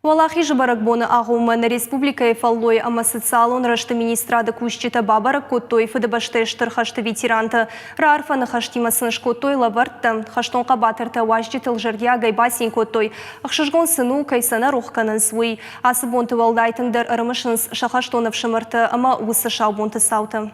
Валахи жабаракбоны ағумын республика фаллой ама социалон рашты министрады кущита бабарак коттой фыдыбашты штырхашты ветеранты. Рарфаны хаштимасын шкоттой лавартты, хаштонқа батырты важдетыл жыргя гайбасин коттой. Ақшыжгон сыну кайсана рухканын свой. Асыбонты валдайтыңдар ырымышынс шахаштонов шымырты ама усы шаубонты сауты.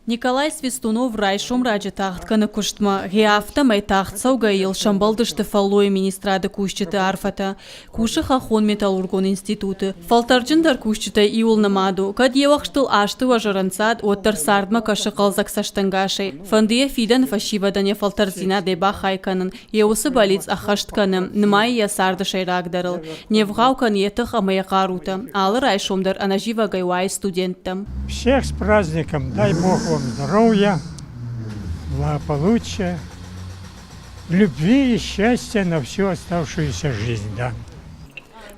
Николай Свистунов райшом раджи тахтканы куштма. Геафта май тахтсау гаил шамбалдышты фаллой министрады кущиты арфата. Кушы хахон металлургон институты. Фалтарджиндар кущита иул намаду. Кад евахштыл ашты важаранцад оттар сардма кашы қалзак саштангашай. Фандия фидан фашивадане фалтарзина деба хайканын. Еусы балиц ахаштканым. Нмай я сардышай рагдарыл. Невгаукан етых амаяқарута. Алы райшомдар анажива гайвай студенттам. Всех с праздником, дай Бог вам здоровья, благополучия, любви и счастья на всю оставшуюся жизнь. Да.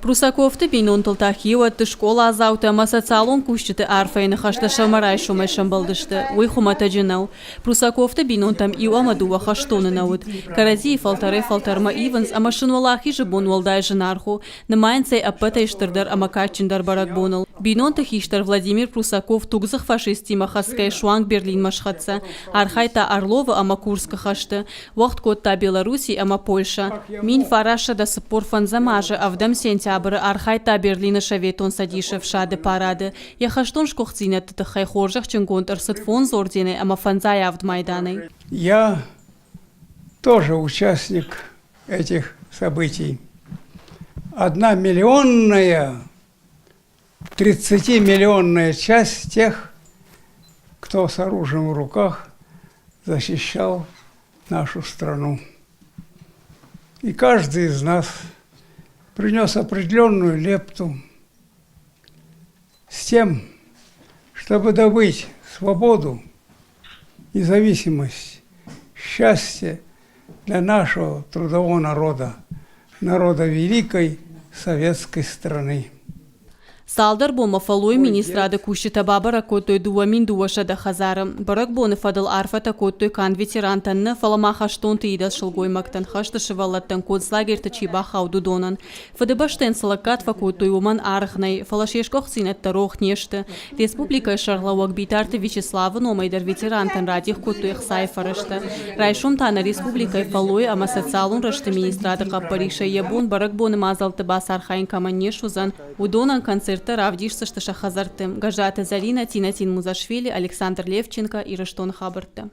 Прусаковты бинонтыл тахиуатты школа азауты ама социалон кущиты арфайны хашта шамарай шумай шамбалдышты. Уй хумата джинау. Прусаковты бинонтам иу амадува хаштоны наут. Карази фалтарма иванс ама шынвалахи жыбон валдай жынарху. Намайнцай аппата иштырдар ама качиндар баракбоныл. Бинонты хиштар Владимир Прусаков тугзых фашисти махаскай шуанг Берлин машхатса. Архайта Орлова ама Курска хашты. Вахт котта Беларуси ама Польша. Мин фараша да сапор фанзамажа авдам сентябрь. Архайта Берлина шаветон садишев шады парады. Я хаштон шкохцина тытыхай хоржах чынгонтар сытфон зордены ама фанзай авд майданы. Я тоже участник этих событий. 1 миллионная, 30-миллионная часть тех, кто с оружием в руках защищал нашу страну. И каждый из нас принес определенную лепту с тем, чтобы добыть свободу, независимость, счастье для нашего трудового народа, народа великой советской страны. Салдар бома фалой министрады кущита бабара коттой дуамин дуашада хазарым. Барак боны фадал арфата коттой кан ветерантанны фаламаха штонты идас шылгой мактан хашты шывалаттан концлагерта чиба хауду донан. Фадыбаштен салакатва коттой уман архнай, фалашешкох синетта рох нешты. Республика шарлауак битарты Вячеслава номайдар ветерантан радих коттой сайфарышты. Райшом тана республика фалой ама социалун рашты министрады каппариша ебун барак боны мазалты бас архайн каманнешузан. Удонан концерт Равдишса Шташахазартым, Гажата Зарина, Тинатин Музашвили, Александр Левченко и Раштон Хабарта.